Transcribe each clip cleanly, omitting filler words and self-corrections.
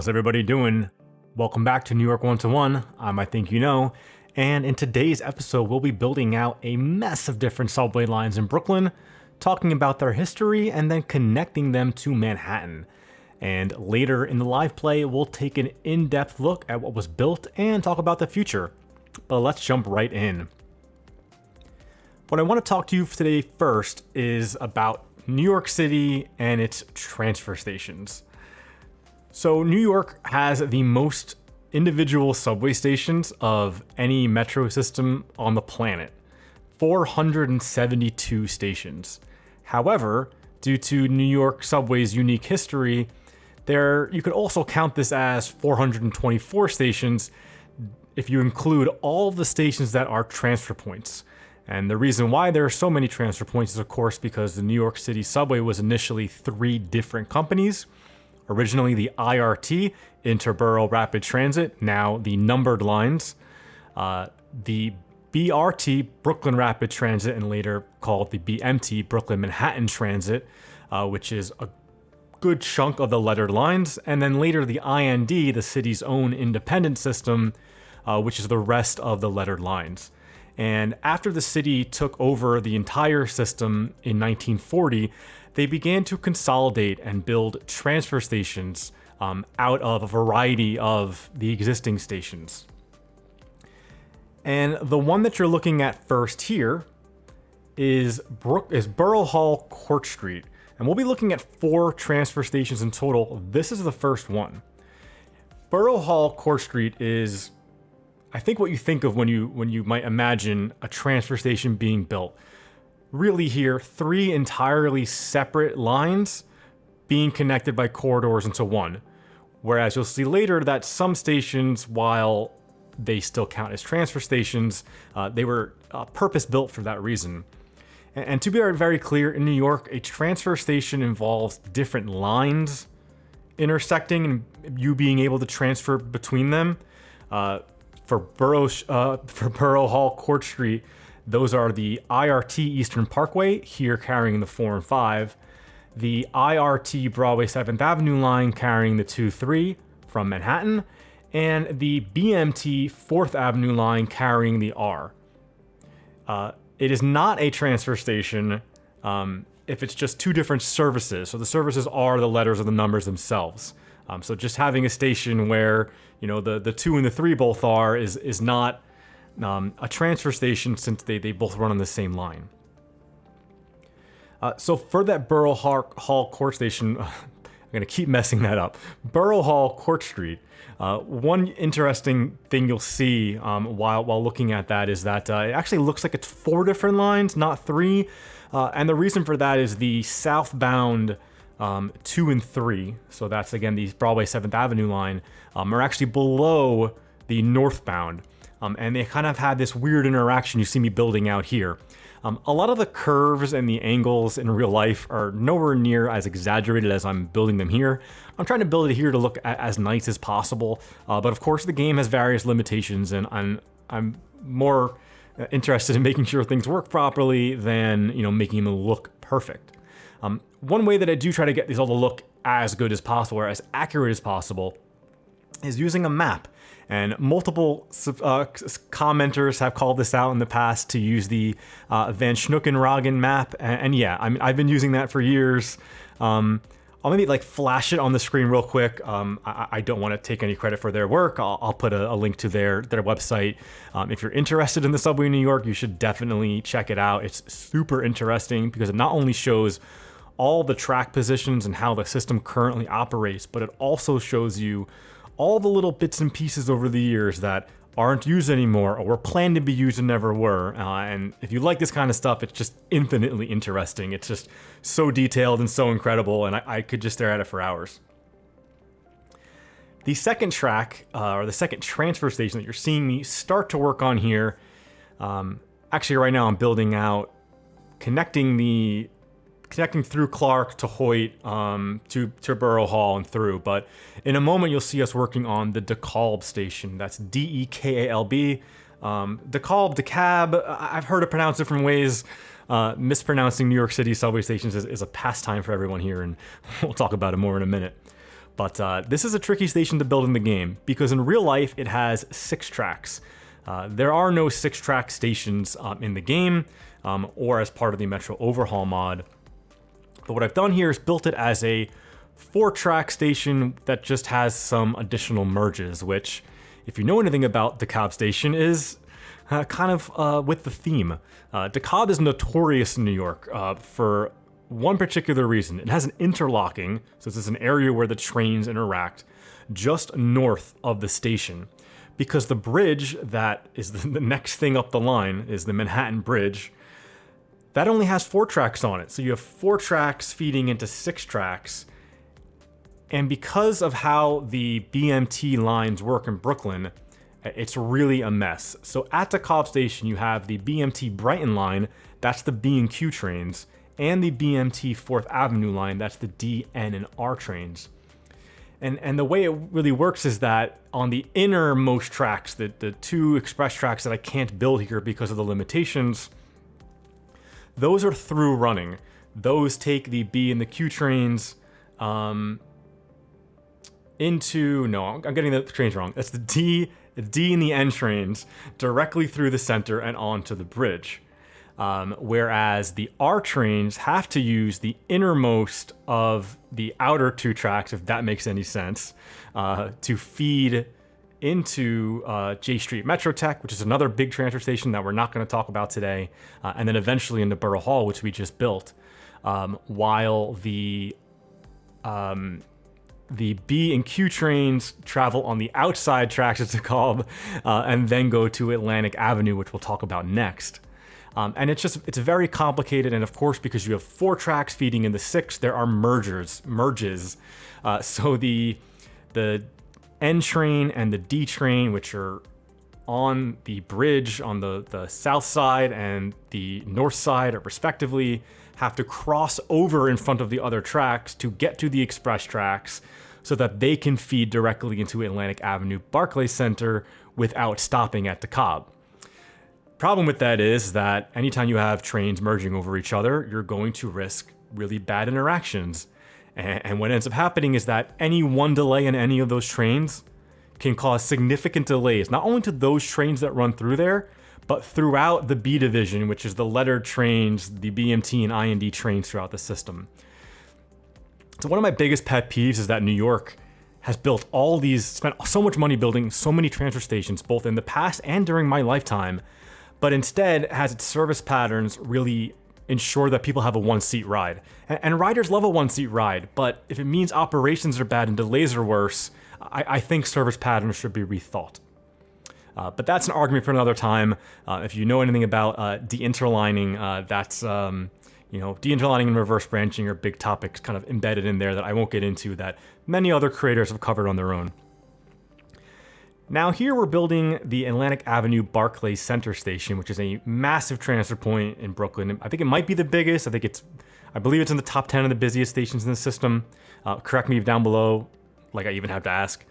How's everybody doing? Welcome back to New York 1-to-1. I think you know. And in today's episode, we'll be building out a mess of different subway lines in Brooklyn, talking about their history and then connecting them to Manhattan. And later in the live play, we'll take an in-depth look at what was built and talk about the future. But let's jump right in. What I want to talk to you today first is about New York City and its transfer stations. So New York has the most individual subway stations of any metro system on the planet, 472 stations. However, due to New York subway's unique history, you could also count this as 424 stations if you include all of the stations that are transfer points. And the reason why there are so many transfer points is, of course, because the New York City subway was initially 3 different companies. Originally the IRT, Interborough Rapid Transit, now the numbered lines, the BRT, Brooklyn Rapid Transit, and later called the BMT, Brooklyn Manhattan Transit, which is a good chunk of the lettered lines, and then later the IND, the city's own independent system, which is the rest of the lettered lines. And after the city took over the entire system in 1940, they began to consolidate and build transfer stations out of a variety of the existing stations. And the one that you're looking at first here is Borough Hall Court Street. And we'll be looking at 4 transfer stations in total. This is the first one. Borough Hall Court Street is, I think, what you think of when you might imagine a transfer station being built. Really here, 3 entirely separate lines being connected by corridors into one. Whereas you'll see later that some stations, while they still count as transfer stations, they were purpose-built for that reason. And to be very clear, in New York, a transfer station involves different lines intersecting and you being able to transfer between them. For Borough Hall Court Street, those are the IRT Eastern Parkway, here carrying the 4 and 5, the IRT Broadway 7th Avenue line carrying the 2-3 from Manhattan, and the BMT 4th Avenue line carrying the R. It is not a transfer station if it's just 2 different services. So the services are the letters or the numbers themselves. So just having a station where, you know, the 2 and the 3 both are is not a transfer station, since they both run on the same line. So for that Borough Hall Court Station, I'm gonna keep messing that up. Borough Hall Court Street. One interesting thing you'll see while looking at that is that it actually looks like it's 4 different lines, not 3. And the reason for that is the southbound 2 and 3, so that's again the Broadway 7th Avenue line, are actually below the northbound. And they kind of had this weird interaction you see me building out here. A lot of the curves and the angles in real life are nowhere near as exaggerated as I'm building them here. I'm trying to build it here to look as nice as possible, but of course the game has various limitations, and I'm more interested in making sure things work properly than, you know, making them look perfect. One way that I do try to get these all to look as good as possible or as accurate as possible is using a map. And multiple commenters have called this out in the past to use the Van Schnookenragen map. And yeah, I've been using that for years. I'll maybe like flash it on the screen real quick. I don't want to take any credit for their work. I'll put a link to their website. If you're interested in the subway in New York, you should definitely check it out. It's super interesting because it not only shows all the track positions and how the system currently operates, but it also shows you all the little bits and pieces over the years that aren't used anymore or were planned to be used and never were. And if you like this kind of stuff, it's just infinitely interesting. It's just so detailed and so incredible, and I could just stare at it for hours. The second track, or the second transfer station that you're seeing me start to work on here, actually right now I'm building out, connecting through Clark to Hoyt, to Borough Hall and through. But in a moment, you'll see us working on the DeKalb station. That's DEKALB. DeKalb, I've heard it pronounced different ways. Mispronouncing New York City subway stations is a pastime for everyone here, and we'll talk about it more in a minute. But this is a tricky station to build in the game, because in real life it has 6 tracks. There are no 6-track stations in the game, or as part of the Metro Overhaul mod. But what I've done here is built it as a 4-track station that just has some additional merges, which, if you know anything about DeKalb Station, is kind of with the theme. DeKalb is notorious in New York for one particular reason. It has an interlocking, so this is an area where the trains interact, just north of the station. Because the bridge that is the next thing up the line is the Manhattan Bridge, that only has 4 tracks on it. So you have 4 tracks feeding into 6 tracks. And because of how the BMT lines work in Brooklyn, it's really a mess. So at DeKalb Station, you have the BMT Brighton line, that's the B and Q trains, and the BMT 4th Avenue line, that's the D, N, and R trains. And the way it really works is that on the innermost tracks, the 2 express tracks that I can't build here because of the limitations, those are through running. Those take the B and the Q trains into, no, I'm getting the trains wrong. That's the D and the N trains directly through the center and onto the bridge. Whereas the R trains have to use the innermost of the outer 2 tracks, if that makes any sense, to feed into J Street Metro Tech, which is another big transfer station that we're not going to talk about today, and then eventually into Borough Hall, which we just built, while the B and Q trains travel on the outside tracks of DeKalb, and then go to Atlantic Avenue, which we'll talk about next. And it's very complicated, and of course, because you have 4 tracks feeding into 6, there are merges. So the N train and the D train, which are on the bridge on the south side and the north side, respectively, have to cross over in front of the other tracks to get to the express tracks so that they can feed directly into Atlantic Avenue Barclays Center without stopping at DeKalb. Problem with that is that anytime you have trains merging over each other, you're going to risk really bad interactions. And what ends up happening is that any one delay in any of those trains can cause significant delays, not only to those trains that run through there, but throughout the B division, which is the lettered trains, the BMT and IND trains throughout the system. So one of my biggest pet peeves is that New York has built all these, spent so much money building so many transfer stations, both in the past and during my lifetime, but instead has its service patterns really ensure that people have a 1-seat ride. And riders love a 1-seat ride, but if it means operations are bad and delays are worse, I think service patterns should be rethought. But that's an argument for another time. If you know anything about de-interlining, that's, de-interlining and reverse branching are big topics kind of embedded in there that I won't get into that many other creators have covered on their own. Now here we're building the Atlantic Avenue Barclays Center Station, which is a massive transfer point in Brooklyn. I think it might be the biggest. I believe it's in the top 10 of the busiest stations in the system. Correct me down below, like I even have to ask.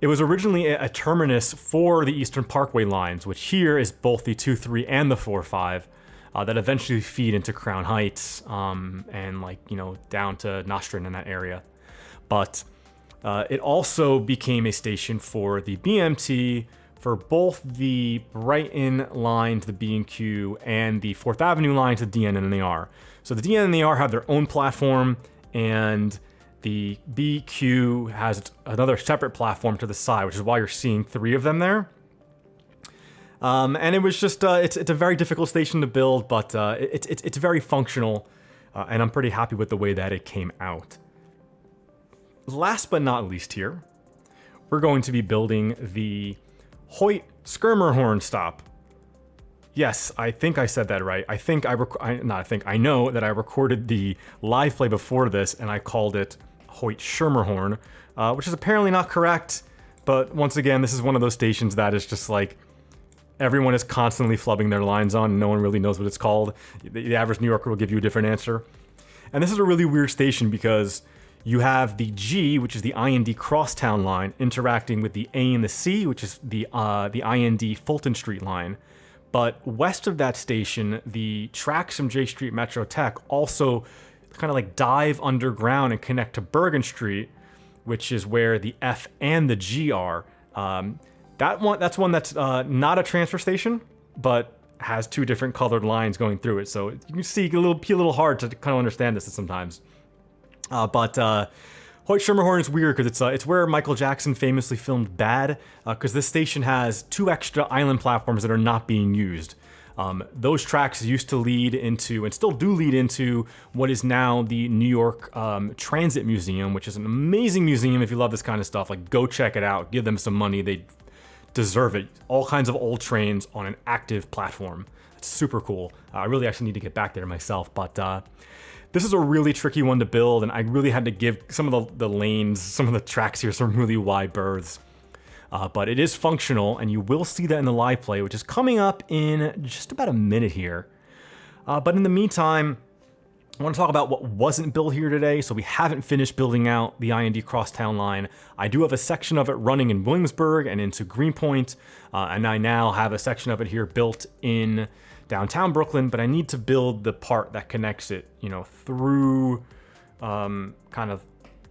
It was originally a terminus for the Eastern Parkway lines, which here is both the 2-3 and the 4-5, that eventually feed into Crown Heights, and down to Nostrand in that area. But it also became a station for the BMT for both the Brighton line to the B&Q and the 4th Avenue line to the DN and the R. So the DN and the R have their own platform, and the BQ has another separate platform to the side, which is why you're seeing 3 of them there. And it was just, it's a very difficult station to build, but it's very functional, and I'm pretty happy with the way that it came out. Last but not least here, we're going to be building the Hoyt Skirmer horn stop. Yes, I think I said that right. I know that I recorded the live play before this and I called it Hoyt Skirmer horn, which is apparently not correct. But once again, this is one of those stations that is just like, everyone is constantly flubbing their lines on, and no one really knows what it's called. The average New Yorker will give you a different answer. And this is a really weird station because you have the G, which is the IND Crosstown line, interacting with the A and the C, which is the IND Fulton Street line. But west of that station, the tracks from J Street Metro Tech also kind of like dive underground and connect to Bergen Street, which is where the F and the G are. That's one that's not a transfer station, but has two different colored lines going through it. So you can see a little hard to kind of understand this sometimes. But Hoyt Schermerhorn is weird because it's where Michael Jackson famously filmed Bad, because this station has 2 extra island platforms that are not being used. Those tracks used to lead into, and still do lead into, what is now the New York Transit Museum, which is an amazing museum. If you love this kind of stuff, like, go check it out. Give them some money. They deserve it. All kinds of old trains on an active platform. It's super cool. I really actually need to get back there myself, but this is a really tricky one to build, and I really had to give some of the lanes, some of the tracks here, some really wide berths. But it is functional, and you will see that in the live play, which is coming up in just about a minute here. But in the meantime, I want to talk about what wasn't built here today. So we haven't finished building out the IND crosstown line. I do have a section of it running in Williamsburg and into Greenpoint, and I now have a section of it here built in downtown Brooklyn, but I need to build the part that connects it, through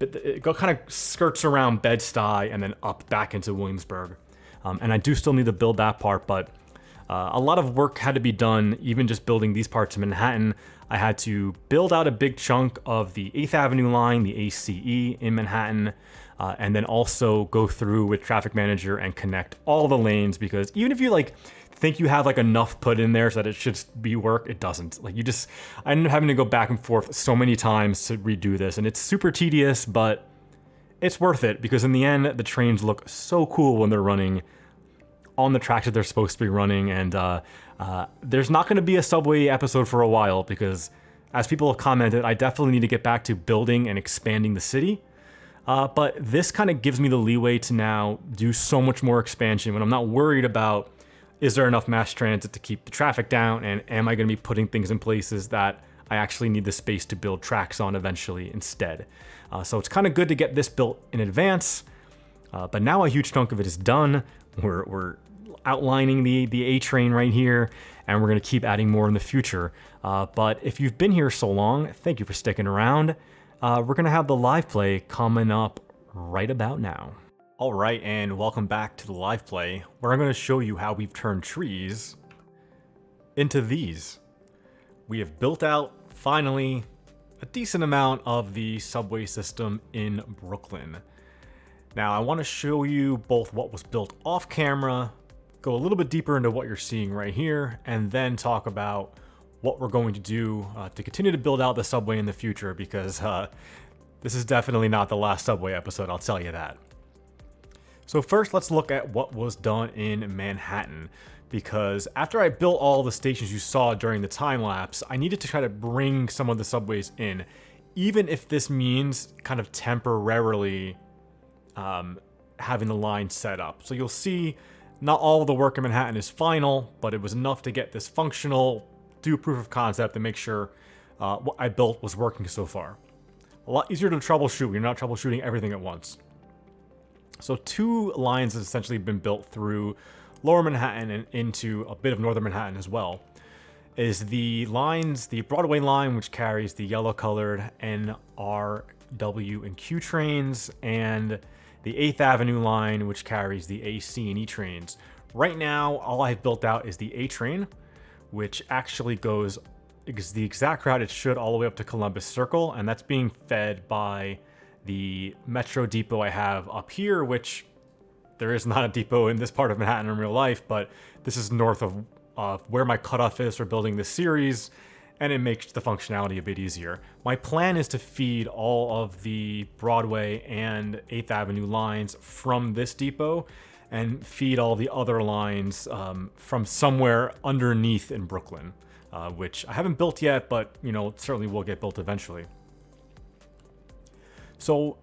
it kind of skirts around Bed-Stuy and then up back into Williamsburg. And I do still need to build that part, but a lot of work had to be done, even just building these parts in Manhattan. I had to build out a big chunk of the 8th Avenue line, the ACE in Manhattan, and then also go through with Traffic Manager and connect all the lanes, because even if you think you have enough put in there so that it should be work, it doesn't. I ended up having to go back and forth so many times to redo this, and it's super tedious, but it's worth it, because in the end, the trains look so cool when they're running on the tracks that they're supposed to be running. And there's not going to be a subway episode for a while, because as people have commented, I definitely need to get back to building and expanding the city. But this kind of gives me the leeway to now do so much more expansion when I'm not worried about, is there enough mass transit to keep the traffic down, and am I going to be putting things in places that I actually need the space to build tracks on eventually instead. So it's kind of good to get this built in advance, but now a huge chunk of it is done. We're outlining the A train right here, and we're going to keep adding more in the future. But if you've been here so long, thank you for sticking around. We're going to have the live play coming up right about now. All right, and welcome back to the live play, where I'm going to show you how we've turned trees into these. We have built out, finally, a decent amount of the subway system in Brooklyn. Now, I want to show you both what was built off camera, go a little bit deeper into what you're seeing right here, and then talk about what we're going to do to continue to build out the subway in the future, because this is definitely not the last subway episode, I'll tell you that. So first, let's look at what was done in Manhattan, because after I built all the stations you saw during the time lapse, I needed to try to bring some of the subways in, even if this means kind of temporarily having the line set up. So you'll see not all of the work in Manhattan is final, but it was enough to get this functional, do proof of concept, and make sure what I built was working so far. A lot easier to troubleshoot when you're not troubleshooting everything at once. So 2 lines have essentially been built through Lower Manhattan and into a bit of Northern Manhattan as well. Is the lines, the Broadway line, which carries the yellow-colored N, R, W, and Q trains, and the 8th Avenue line, which carries the A, C, and E trains. Right now, all I've built out is the A train, which actually goes the exact route it should all the way up to Columbus Circle, and that's being fed by the Metro depot I have up here, which there is not a depot in this part of Manhattan in real life, but this is north of where my cutoff is for building this series, and it makes the functionality a bit easier. My plan is to feed all of the Broadway and 8th Avenue lines from this depot, and feed all the other lines from somewhere underneath in Brooklyn, which I haven't built yet, but certainly will get built eventually. So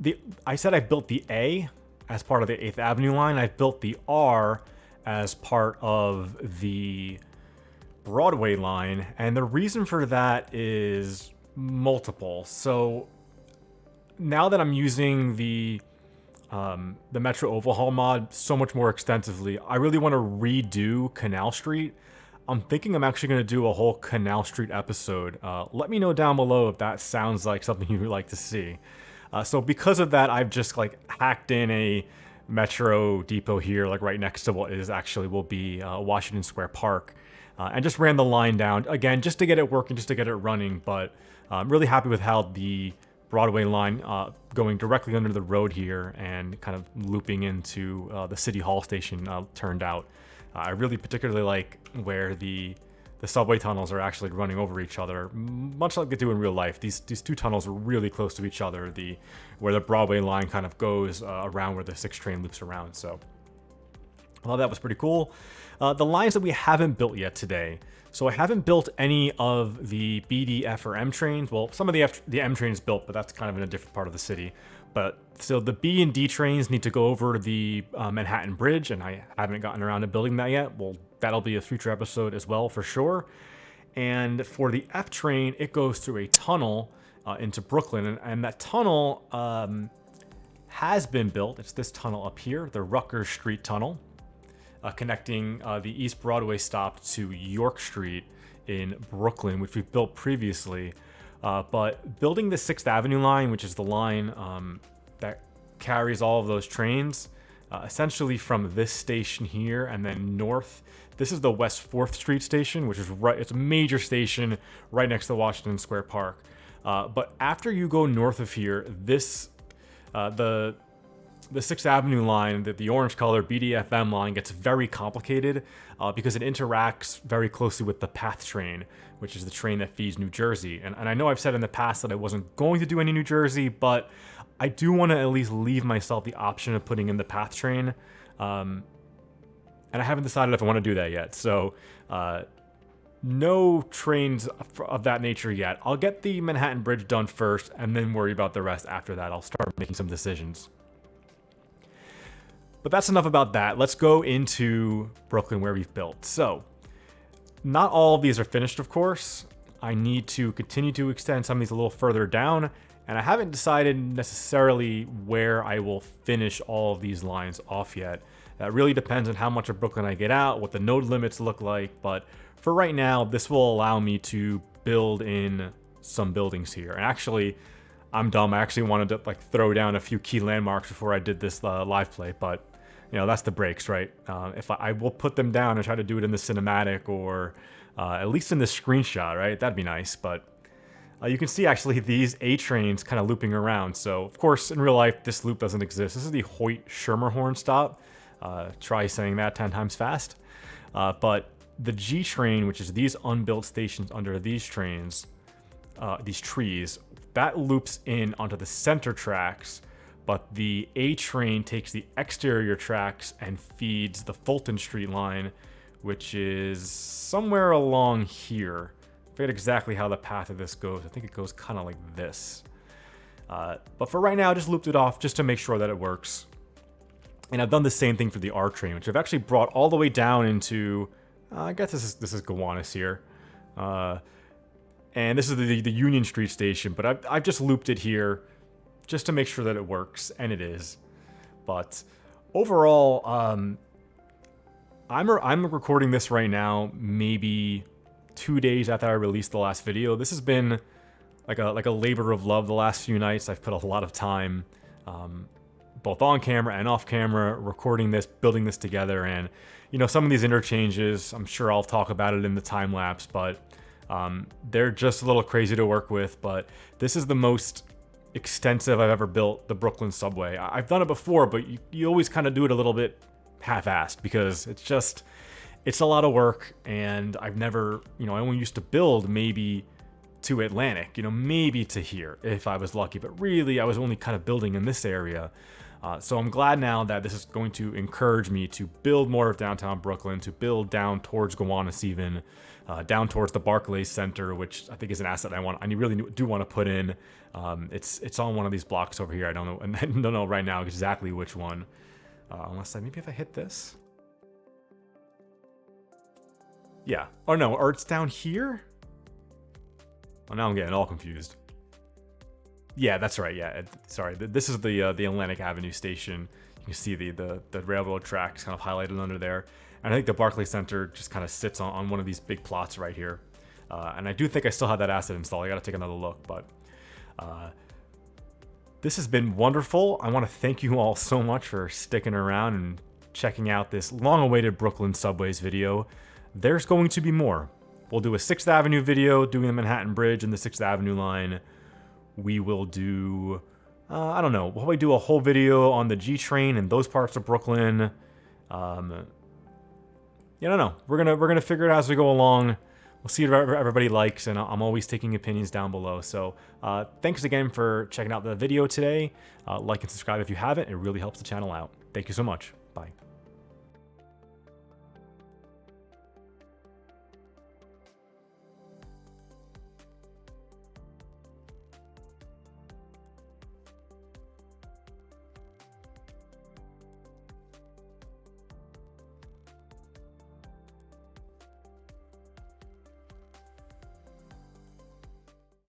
I said I built the A as part of the 8th Avenue line. I built the R as part of the Broadway line, and the reason for that is multiple. So now that I'm using the Metro Overhaul mod so much more extensively, I really want to redo Canal Street. I'm thinking I'm actually going to do a whole Canal Street episode. Let me know down below if that sounds like something you would like to see. So because of that, I've just like hacked in a Metro depot here, like right next to what is actually will be Washington Square Park, and just ran the line down again just to get it working, just to get it running. But I'm really happy with how the Broadway line going directly under the road here and kind of looping into the City Hall station turned out. I really particularly like where the subway tunnels are actually running over each other, much like they do in real life. These two tunnels are really close to each other, where the Broadway line kind of goes around where the 6 train loops around. So I thought that was pretty cool. The lines that we haven't built yet today. So I haven't built any of the BD, F, or M trains. Well, some of the M trains built, but that's kind of in a different part of the city. But so the B and D trains need to go over the Manhattan Bridge, and I haven't gotten around to building that yet. Well, that'll be a future episode as well for sure. And for the F train, it goes through a tunnel into Brooklyn, and that tunnel has been built. It's this tunnel up here, the Rutgers Street Tunnel, connecting the East Broadway stop to York Street in Brooklyn, which we've built previously. But building the 6th Avenue line, which is the line that carries all of those trains, essentially from this station here and then north. This is the West 4th Street station, which is right, it's a major station right next to Washington Square Park. But after you go north of here, this, the 6th Avenue line, the orange color BDFM line, gets very complicated because it interacts very closely with the PATH train, which is the train that feeds New Jersey. And I know I've said in the past that I wasn't going to do any New Jersey, but I do want to at least leave myself the option of putting in the PATH train. And I haven't decided if I want to do that yet. So no trains of that nature yet. I'll get the Manhattan Bridge done first and then worry about the rest after that. I'll start making some decisions. But that's enough about that. Let's go into Brooklyn where we've built. So not all of these are finished, of course. I need to continue to extend some of these a little further down, and I haven't decided necessarily where I will finish all of these lines off yet. That really depends on how much of Brooklyn I get out, what the node limits look like, but for right now, this will allow me to build in some buildings here. And actually, I'm dumb. I actually wanted to like throw down a few key landmarks before I did this live play, but you know, that's the breaks, right? If I will put them down and try to do it in the cinematic or at least in the screenshot, right? That'd be nice. But you can see actually these A trains kind of looping around. So of course, in real life, this loop doesn't exist. This is the Hoyt Schermerhorn stop. Try saying that 10 times fast. But the G train, which is these unbuilt stations under these trains, these trees, that loops in onto the center tracks. But the A train takes the exterior tracks and feeds the Fulton Street line, which is somewhere along here. I forget exactly how the path of this goes. I think it goes kind of like this. But for right now, I just looped it off just to make sure that it works. And I've done the same thing for the R train, which I've actually brought all the way down into, I guess this is Gowanus here. And this is the Union Street station, but I've just looped it here just to make sure that it works, and it is. But overall, I'm recording this right now, maybe 2 days after I released the last video. This has been like a labor of love the last few nights. I've put a lot of time, both on camera and off camera, recording this, building this together, and you know, some of these interchanges, I'm sure I'll talk about it in the time lapse, but they're just a little crazy to work with. But this is the most extensive I've ever built the Brooklyn subway. I've done it before, but you always kind of do it a little bit half-assed because it's a lot of work, and I've never, you know, I only used to build maybe to Atlantic, you know, maybe to here if I was lucky, but really I was only kind of building in this area. So I'm glad now that this is going to encourage me to build more of downtown Brooklyn, to build down towards Gowanus even, down towards the Barclays Center, which I think is an asset I really do want to put in. It's on one of these blocks over here. I don't know, and I don't know right now exactly which one. Unless maybe if I hit this. Yeah. Oh no, or it's down here? Oh, now I'm getting all confused. Yeah, that's right. Yeah, sorry. This is the Atlantic Avenue station. You see the railroad tracks kind of highlighted under there. And I think the Barclays Center just kind of sits on one of these big plots right here. And I do think I still have that asset installed. I got to take another look, but this has been wonderful. I want to thank you all so much for sticking around and checking out this long-awaited Brooklyn subways video. There's going to be more. We'll do a 6th Avenue video doing the Manhattan Bridge and the 6th Avenue line. We will do, I don't know, we'll probably do a whole video on the G train and those parts of Brooklyn. I don't know. We're gonna figure it out as we go along. We'll see what everybody likes, and I'm always taking opinions down below. So thanks again for checking out the video today. Like and subscribe if you haven't. It really helps the channel out. Thank you so much. Bye.